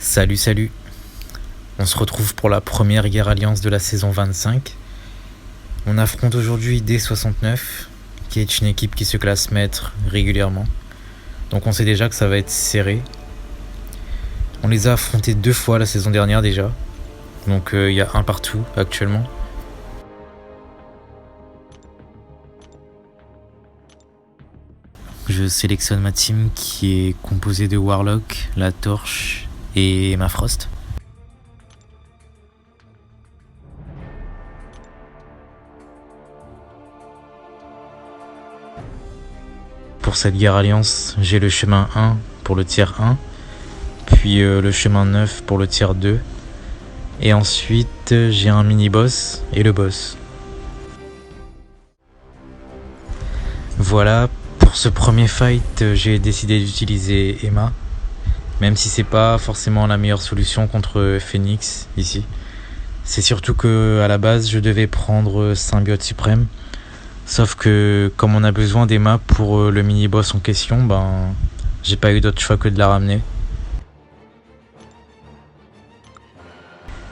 Salut, salut. On se retrouve pour la première guerre alliance de la saison 25. On affronte aujourd'hui D69, qui est une équipe qui se classe maître régulièrement. Donc on sait déjà que ça va être serré. On les a affrontés 2 fois la saison dernière déjà. Donc il y a un partout actuellement. Je sélectionne ma team qui est composée de Warlock, la Torche et ma Frost. Pour cette guerre alliance, j'ai le chemin 1 pour le tiers 1, puis le chemin 9 pour le tiers 2, et ensuite j'ai un mini-boss et le boss. Voilà, pour ce premier fight, j'ai décidé d'utiliser Emma, même si c'est pas forcément la meilleure solution contre Phoenix ici. C'est surtout que à la base, je devais prendre Symbiote Suprême. Sauf que comme on a besoin d'Emma pour le mini-boss en question, j'ai pas eu d'autre choix que de la ramener.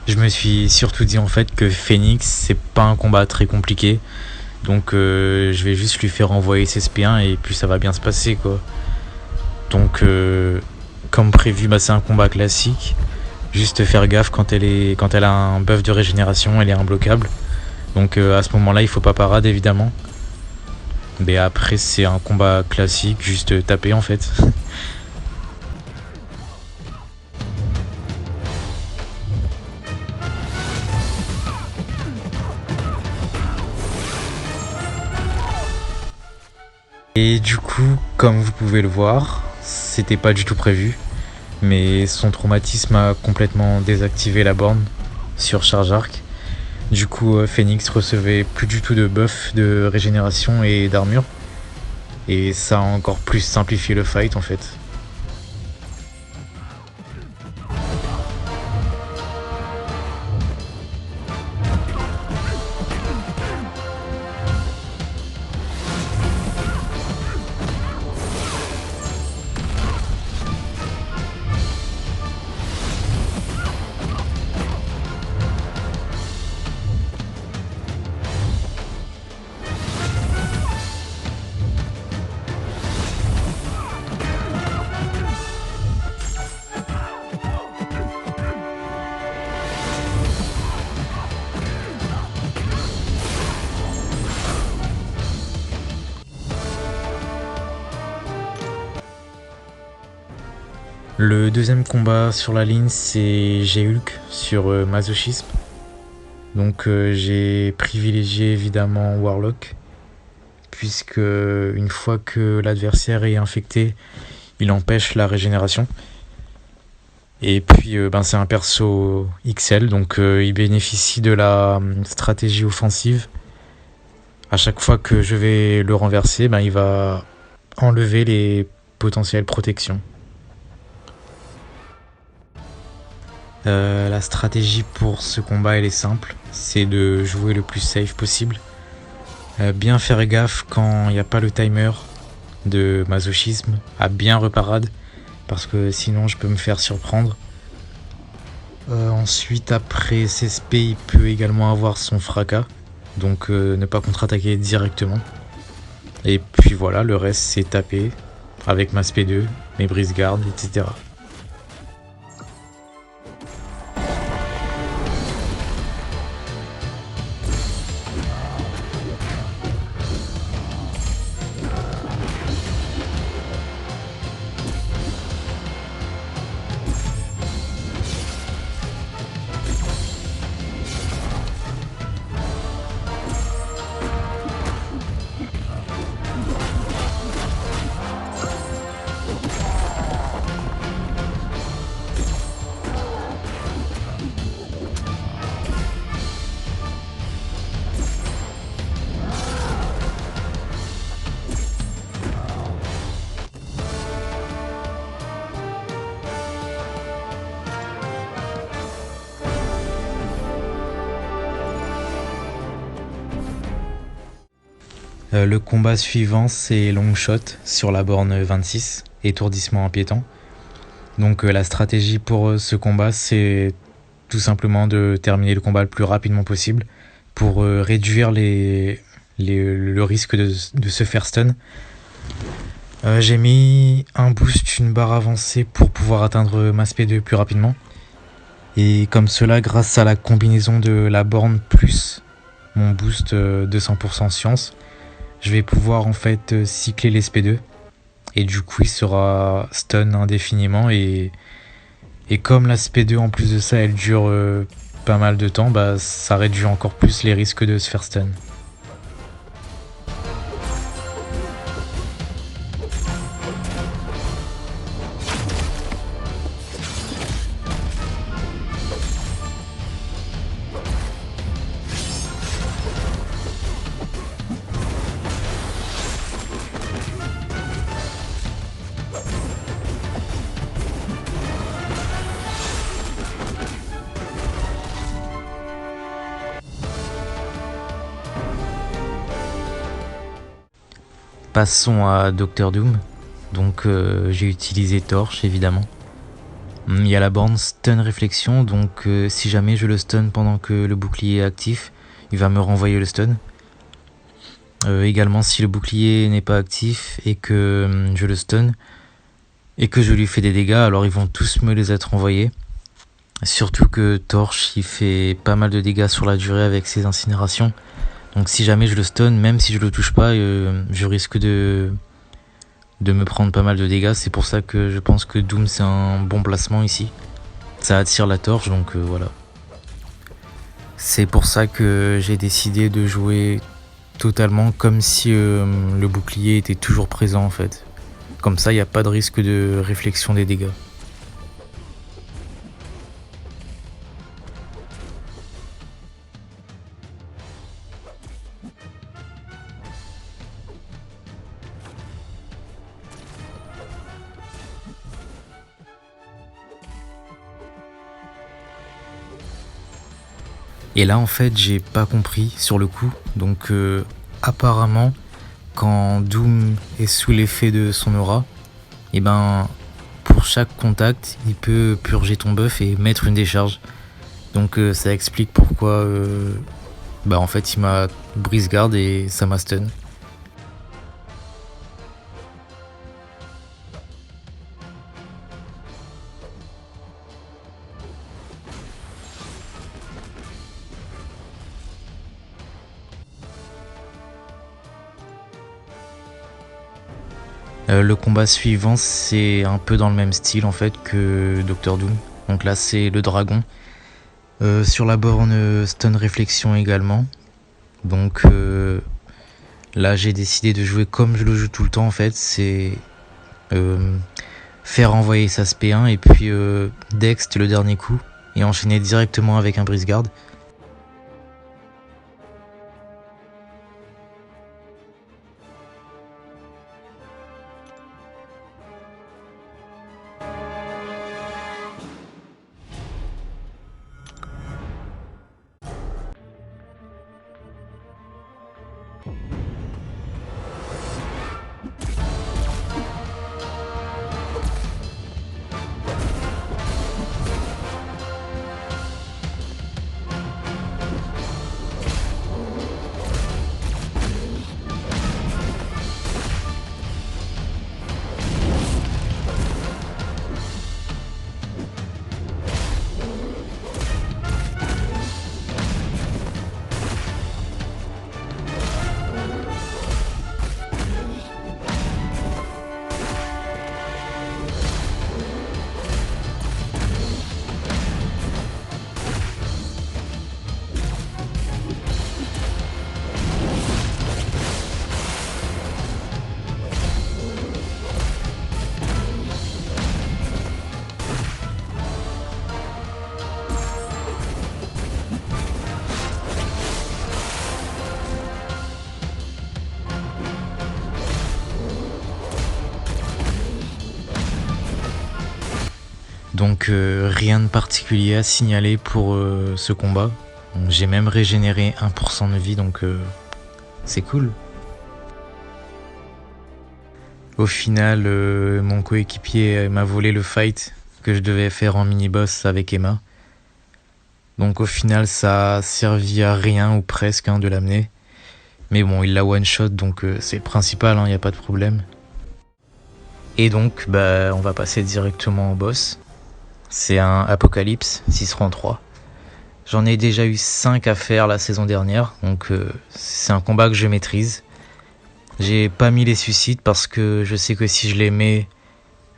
Je me suis surtout dit en fait que Phoenix c'est pas un combat très compliqué. Donc je vais juste lui faire envoyer ses SP1 et puis ça va bien se passer quoi. Donc comme prévu, c'est un combat classique. Juste faire gaffe quand elle a un buff de régénération, elle est imbloquable. Donc à ce moment-là, il faut pas parade évidemment. Mais après, c'est un combat classique, juste taper en fait. Et du coup, comme vous pouvez le voir, c'était pas du tout prévu. Mais son traumatisme a complètement désactivé la borne sur Charge Arc. Du coup, Phoenix recevait plus du tout de buff de régénération et d'armure. Et ça a encore plus simplifié le fight en fait. Le deuxième combat sur la ligne, c'est G-Hulk sur Masochisme. Donc j'ai privilégié évidemment Warlock, puisque une fois que l'adversaire est infecté, il empêche la régénération. Et puis c'est un perso XL, donc il bénéficie de la stratégie offensive. À chaque fois que je vais le renverser, il va enlever les potentielles protections. La stratégie pour ce combat elle est simple, c'est de jouer le plus safe possible. Bien faire gaffe quand il n'y a pas le timer de masochisme, à bien reparade, parce que sinon je peux me faire surprendre. Ensuite après CSP il peut également avoir son fracas, donc ne pas contre-attaquer directement. Et puis voilà, le reste c'est taper avec ma SP2, mes brise-gardes, etc. Le combat suivant c'est Longshot sur la borne 26, étourdissement inquiétant. Donc la stratégie pour ce combat, c'est tout simplement de terminer le combat le plus rapidement possible pour réduire le risque de se faire stun. J'ai mis un boost, une barre avancée pour pouvoir atteindre ma SP2 plus rapidement. Et comme cela, grâce à la combinaison de la borne plus mon boost de 100% science, je vais pouvoir en fait cycler les SP2. Et du coup, il sera stun indéfiniment. Et comme la SP2 en plus de ça, elle dure pas mal de temps, bah ça réduit encore plus les risques de se faire stun. Passons à Docteur Doom. Donc j'ai utilisé Torche évidemment. Il y a la borne stun réflexion, donc si jamais je le stun pendant que le bouclier est actif, il va me renvoyer le stun. Également si le bouclier n'est pas actif et que je le stun et que je lui fais des dégâts, alors ils vont tous me les être envoyés. Surtout que Torche il fait pas mal de dégâts sur la durée avec ses incinérations. Donc si jamais je le stun, même si je le touche pas, je risque de me prendre pas mal de dégâts. C'est pour ça que je pense que Doom c'est un bon placement ici. Ça attire la torche, donc voilà. C'est pour ça que j'ai décidé de jouer totalement comme si le bouclier était toujours présent en fait. Comme ça, il n'y a pas de risque de réflexion des dégâts. Et là en fait j'ai pas compris sur le coup, donc apparemment quand Doom est sous l'effet de son aura, et ben pour chaque contact il peut purger ton buff et mettre une décharge. Donc ça explique pourquoi en fait il m'a brise garde et ça m'a stun. Le combat suivant c'est un peu dans le même style en fait que Docteur Doom. Donc là c'est le dragon. Sur la borne stun réflexion également. Donc là j'ai décidé de jouer comme je le joue tout le temps en fait. C'est faire envoyer sa SP1 et puis Dext le dernier coup. Et enchaîner directement avec un brise-garde. Donc rien de particulier à signaler pour ce combat. J'ai même régénéré 1% de vie, donc c'est cool. Au final, mon coéquipier m'a volé le fight. que je devais faire en mini-boss avec Emma. Donc au final, ça a servi à rien ou presque de l'amener. Mais bon, il l'a one-shot, donc c'est le principal, y a pas de problème. Et donc, on va passer directement au boss. C'est un Apocalypse 633. J'en ai déjà eu 5 à faire la saison dernière, donc c'est un combat que je maîtrise. J'ai pas mis les suicides parce que je sais que si je les mets,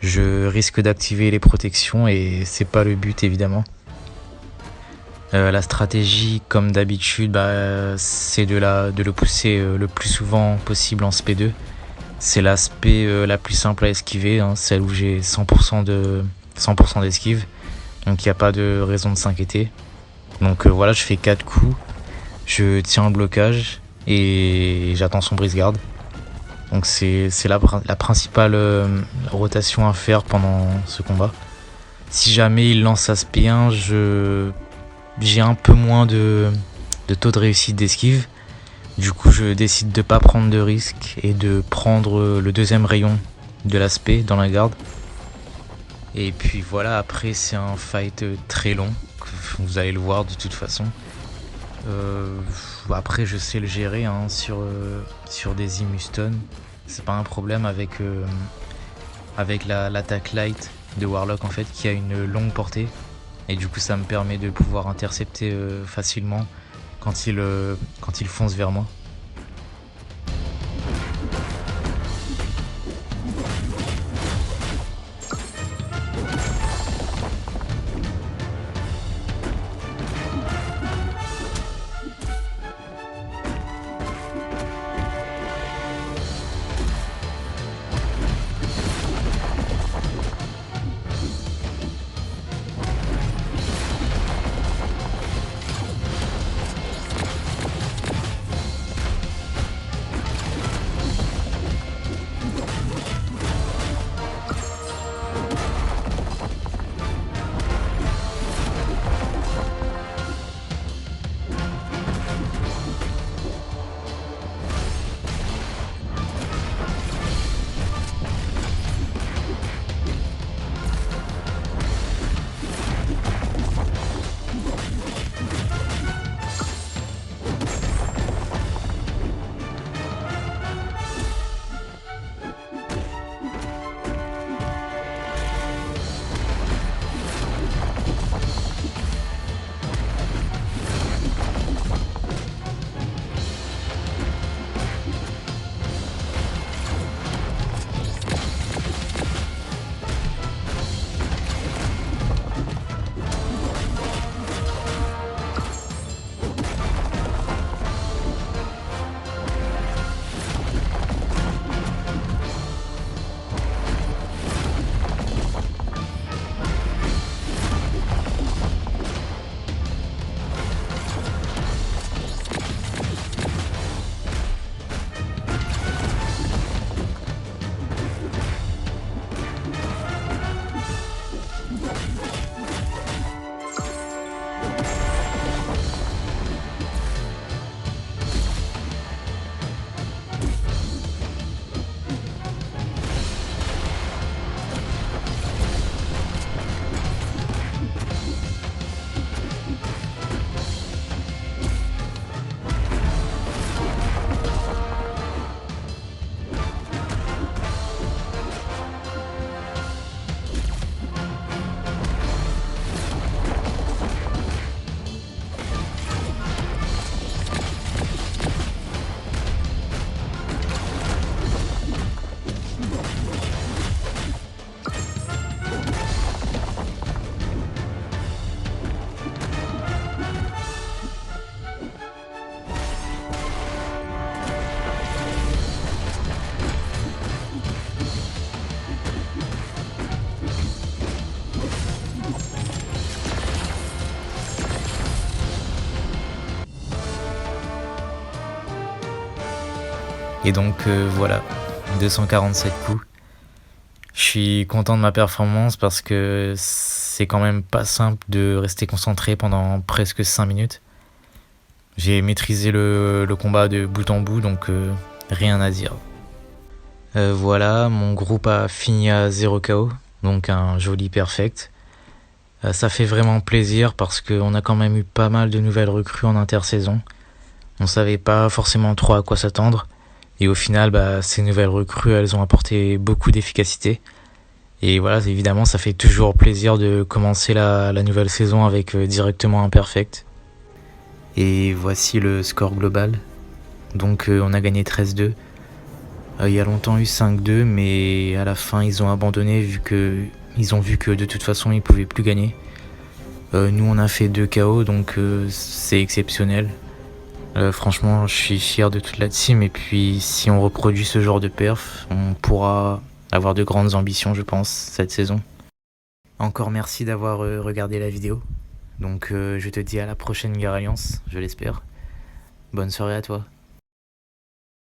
je risque d'activer les protections et c'est pas le but évidemment. La stratégie, comme d'habitude, c'est de le pousser le plus souvent possible en SP2. C'est l'aspect la plus simple à esquiver, celle où j'ai 100% d'esquive. Donc il n'y a pas de raison de s'inquiéter. Donc voilà, je fais 4 coups, je tiens le blocage et j'attends son brise-garde. Donc c'est la principale rotation à faire pendant ce combat. Si jamais il lance SP1, j'ai un peu moins de taux de réussite d'esquive. Du coup, je décide de pas prendre de risque et de prendre le deuxième rayon de l'aspect dans la garde. Et puis voilà, après c'est un fight très long, vous allez le voir de toute façon. Après je sais le gérer sur des Imuston. C'est pas un problème avec l'attaque light de Warlock en fait qui a une longue portée. Et du coup ça me permet de pouvoir intercepter facilement quand il fonce vers moi. Et donc voilà, 247 coups. Je suis content de ma performance parce que c'est quand même pas simple de rester concentré pendant presque 5 minutes. J'ai maîtrisé le combat de bout en bout, donc rien à dire. Voilà, mon groupe a fini à 0 KO, donc un joli perfect. Ça fait vraiment plaisir parce qu'on a quand même eu pas mal de nouvelles recrues en intersaison. On savait pas forcément trop à quoi s'attendre. Et au final, ces nouvelles recrues, elles ont apporté beaucoup d'efficacité. Et voilà, évidemment, ça fait toujours plaisir de commencer la nouvelle saison avec directement un perfect. Et voici le score global. Donc on a gagné 13-2. Il y a longtemps eu 5-2, mais à la fin ils ont abandonné vu que ils ont vu que de toute façon ils pouvaient plus gagner. Nous on a fait 2 KO, donc c'est exceptionnel. Franchement, je suis fier de toute la team, et puis si on reproduit ce genre de perf, on pourra avoir de grandes ambitions, je pense, cette saison. Encore merci d'avoir regardé la vidéo. Donc je te dis à la prochaine Gare Alliance, je l'espère. Bonne soirée à toi.